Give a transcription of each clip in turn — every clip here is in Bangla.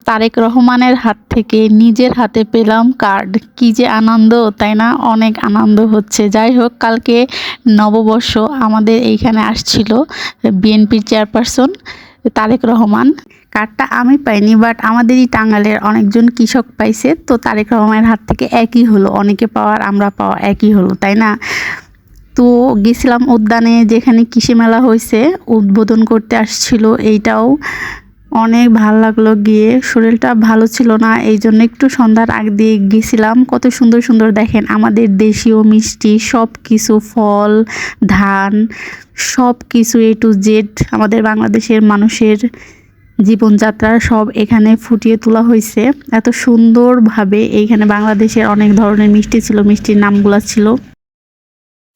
তারেক রহমানের হাত থেকে নিজের হাতে পেলাম কার্ড, কি যে আনন্দ, তাই না? অনেক আনন্দ হচ্ছে। যাই হোক, কালকে নববর্ষ আমাদের এইখানে আসছিল বিএনপির চেয়ারপারসন তারেক রহমান। কার্ডটা আমি পাইনি, বাট আমাদেরই টাঙ্গালের অনেকজন কৃষক পাইছে। তো তারেক রহমানের হাত থেকে একই হলো, অনেকে পাওয়ার আমরা পাওয়া একই হলো, তাই না? তো গেছিলাম উদ্যানে, যেখানে কৃষি মেলা হয়েছে, উদ্বোধন করতে আসছিল। এইটাও অনেক ভালো লাগলো গিয়ে। শরীরটা ভালো ছিল না, এই জন্য একটু সন্ধ্যার আগ দিয়ে গেছিলাম। কত সুন্দর সুন্দর দেখেন আমাদের দেশীয় মিষ্টি, সব কিছু, ফল, ধান, সব কিছু A to Z আমাদের বাংলাদেশের মানুষের জীবনযাত্রা সব এখানে ফুটিয়ে তোলা হয়েছে এত সুন্দরভাবে। এইখানে বাংলাদেশের অনেক ধরনের মিষ্টি ছিল, মিষ্টির নামগুলা ছিল।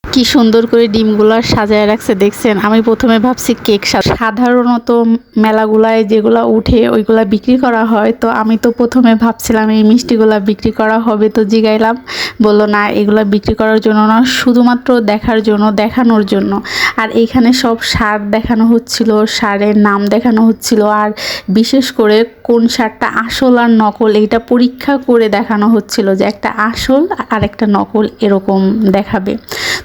কি সুন্দর করে ডিমগুলা সাজায় রাখছে দেখছেন। আমি প্রথমে ভাবছি কেক। সাধারণত মেলাগুলায় যেগুলা উঠে ওইগুলা বিক্রি করা হয়, তো আমি তো প্রথমে ভাবছিলাম এই মিষ্টিগুলা বিক্রি করা হবে। তো জিগাইলাম, বললো না, এগুলা বিক্রি করার জন্য না, শুধুমাত্র দেখার জন্য, দেখানোর জন্য। আর এইখানে সব সার দেখানো হচ্ছিল, সারের নাম দেখানো হচ্ছিল, আর বিশেষ করে কোন সারটা আসল আর নকল এইটা পরীক্ষা করে দেখানো হচ্ছিল, যে একটা আসল আর একটা নকল এরকম দেখাবে।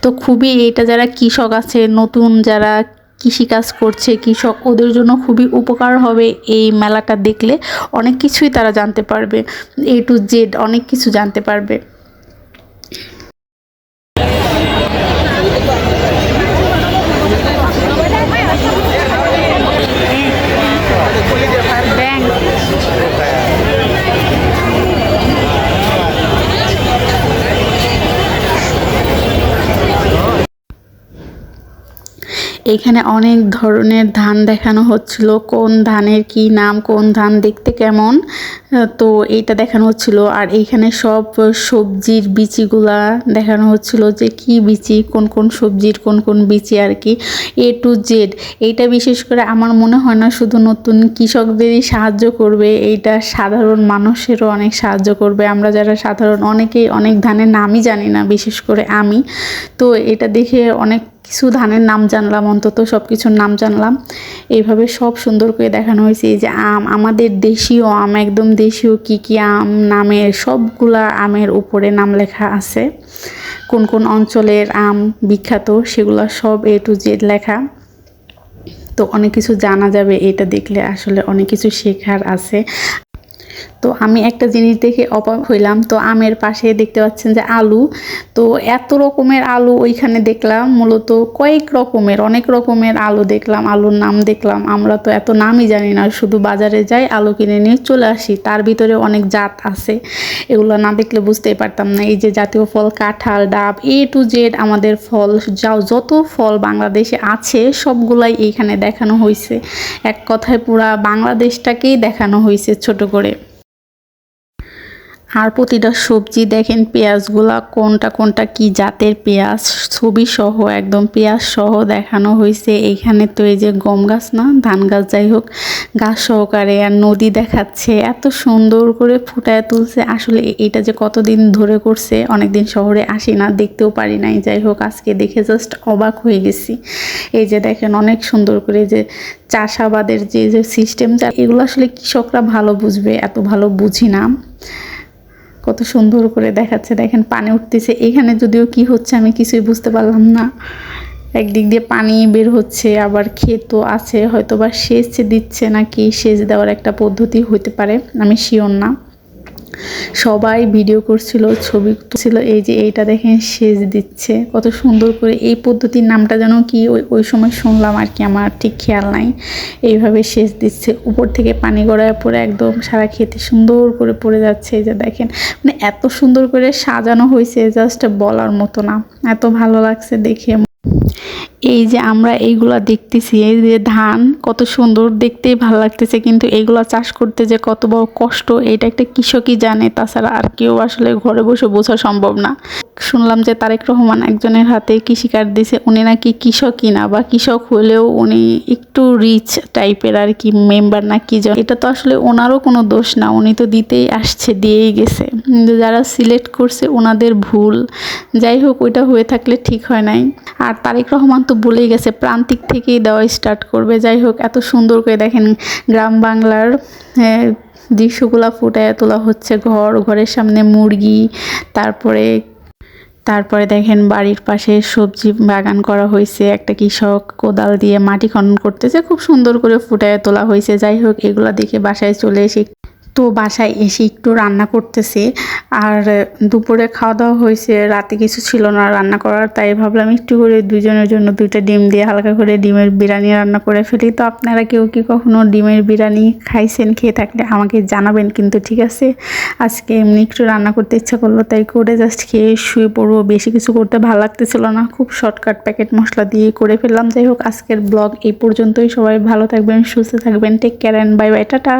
তো খুবই এটা যারা কৃষক আছে, নতুন যারা কৃষিকাজ করছে কৃষক, ওদের জন্য খুবই উপকার হবে এই মেলাটা দেখলে। অনেক কিছুই তারা জানতে পারবে, A to Z অনেক কিছু জানতে পারবে। এখানে অনেক ধরনের ধান দেখানো হচ্ছিল, কোন ধানের কি নাম, কোন ধান দেখতে কেমন, তো এইটা দেখানো হচ্ছিল। আর এইখানে সব সবজির বিচিগুলা দেখানো হচ্ছিল, যে কি বিচি, কোন কোন সবজির কোন কোন বিচি আর কি, A to Z। এইটা বিশেষ করে আমার মনে হয় না শুধু নতুন কৃষকদেরই সাহায্য করবে, এইটা সাধারণ মানুষেরও অনেক সাহায্য করবে। আমরা যারা সাধারণ, অনেকেই অনেক ধানের নামই জানি না, বিশেষ করে আমি। তো এটা দেখে অনেক কিছু ধানের নাম জানলাম, অন্তত সব কিছুর নাম জানলাম। এইভাবে সব সুন্দর করে দেখানো হয়েছে। এই যে আম, আমাদের দেশীয় আম, একদম দেশীয় কি কি আম, নামের সবগুলা আমের উপরে নাম লেখা আছে, কোন কোন অঞ্চলের আম বিখ্যাত সেগুলা সব A to Z লেখা। তো অনেক কিছু জানা যাবে এটা দেখলে, আসলে অনেক কিছু শেখার আছে। তো আমি একটা জিনিস দেখে অবাক হইলাম। তো আমের পাশে দেখতে পাচ্ছেন যে আলু, তো এত রকমের আলু ওইখানে দেখলাম, মূলত কয়েক রকমের, অনেক রকমের আলু দেখলাম, আলুর নাম দেখলাম। আমরা তো এত নামই জানি না, শুধু বাজারে যাই, আলু কিনে নিয়ে চলে আসি। তার ভিতরে অনেক জাত আছে, এগুলো না দেখলে বুঝতেই পারতাম না। এই যে জাতীয় ফল কাঁঠাল, ডাব, A to Z আমাদের ফল, যত ফল বাংলাদেশে আছে সবগুলাই এইখানে দেখানো হয়েছে। এক কথায় পুরা বাংলাদেশটাকেই দেখানো হয়েছে ছোট করে। আর প্রতিটা সবজি দেখেন, পেঁয়াজগুলা কোনটা কোনটা কি জাতের পেঁয়াজ, ছবি সহ, একদম পেঁয়াজ সহ দেখানো হয়েছে। এইখানে তো এই যে গম গাছ না ধান গাছ, যাই হোক, গাছ সহকারে। আর নদী দেখাচ্ছে, এত সুন্দর করে ফুটায় তুলছে। আসলে এটা যে কতদিন ধরে করছে, অনেকদিন শহরে আসি না, দেখতেও পারি নাই। যাই হোক, আজকে দেখে জাস্ট অবাক হয়ে গেছি। এই যে দেখেন অনেক সুন্দর করে যে চাষাবাদের যে যে সিস্টেমটা, এগুলো আসলে কৃষকরা ভালো বুঝবে, এত ভালো বুঝি না। কত সুন্দর করে দেখাচ্ছে, দেখেন পানি উঠতেছে। এখানে যদিও কি হচ্ছে আমি কিছুই বুঝতে পারলাম না। একদিক দিয়ে পানি বের হচ্ছে, আবার ক্ষেতও আছে, হয়তো বা সেচ দিচ্ছে, নাকি সেচ দেওয়ার একটা পদ্ধতি হতে পারে, আমি শিওর না। সবাই ভিডিও করছিল, ছবি তুলছিল। এই যে এইটা দেখেন সেচ দিচ্ছে, কত সুন্দর করে। এই পদ্ধতির নামটা যেন কি ওই সময় শুনলাম আর কি, আমার ঠিক খেয়াল নাই। এইভাবে সেচ দিচ্ছে, উপর থেকে পানি গড়ায় পড়ে একদম সারা খেতে সুন্দর করে পড়ে যাচ্ছে। এই যে দেখেন, মানে এত সুন্দর করে সাজানো হয়েছে, জাস্ট বলার মতো না, এত ভালো লাগছে দেখে। এই যে আমরা এইগুলা দেখতেছি, এই যে ধান, কত সুন্দর, দেখতেই ভালো লাগতেছে, কিন্তু এইগুলা চাষ করতে যে কত বড় কষ্ট, এটা একটা কৃষকই জানে, তাছাড়া আর কেউ আসলে ঘরে বসে বোঝা সম্ভব না। শুনলাম যে তারেক রহমান একজনের হাতে কৃষি কার্ড দিছে, উনি নাকি কৃষকই না, বা কৃষক হলেও উনি একটু রিচ টাইপের আর কি, মেম্বার না কি। এটা তো আসলে ওনারও কোনো দোষ না, উনি তো দিতেই আসছে, দিয়েই গেছে। কিন্তু যারা সিলেক্ট করছে ওনাদের ভুল। যাই হোক, ওইটা হয়ে থাকলে ঠিক হয় নাই। আর তারেক রহমান তো বলেই গেছে প্রান্তিক থেকেই দেওয়া স্টার্ট করবে। যাই হোক, এত সুন্দর করে দেখেন গ্রাম বাংলার দৃশ্যগুলা ফুটায় তোলা হচ্ছে। ঘরের সামনে মুরগি, তারপরে দেখেন বাড়ির পাশে সবজি বাগান করা হয়েছে। একটা কৃষক কোদাল দিয়ে মাটি খনন করতেছে, খুব সুন্দর করে ফুটায় তোলা হয়েছে। যাই হোক, এগুলা দেখে বাসায় চলে এসে বাসায় এসে একটু রান্না করতেছে। আর দুপুরে খাওয়া দাওয়া হয়েছে, রাতে কিছু ছিল না রান্না করার, তাই ভাবলাম একটু করে দুজনের জন্য 2টা ডিম দিয়ে হালকা করে ডিমের বিরিয়ানি রান্না করে ফেলি। তো আপনারা কেউ কি কখনো ডিমের বিরিয়ানি খাইছেন? খেয়ে থাকলে আমাকে জানাবেন কিন্তু, ঠিক আছে? আজকে এমনি একটু রান্না করতে ইচ্ছা করলো, তাই করে জাস্ট খেয়ে শুয়ে পড়বো। বেশি কিছু করতে ভালো লাগতেছিল না, খুব শর্টকাট প্যাকেট মশলা দিয়ে করে ফেললাম। যাই হোক, আজকের ব্লগ এই পর্যন্তই। সবাই ভালো থাকবেন, সুস্থ থাকবেন, take care and bye bye, tata.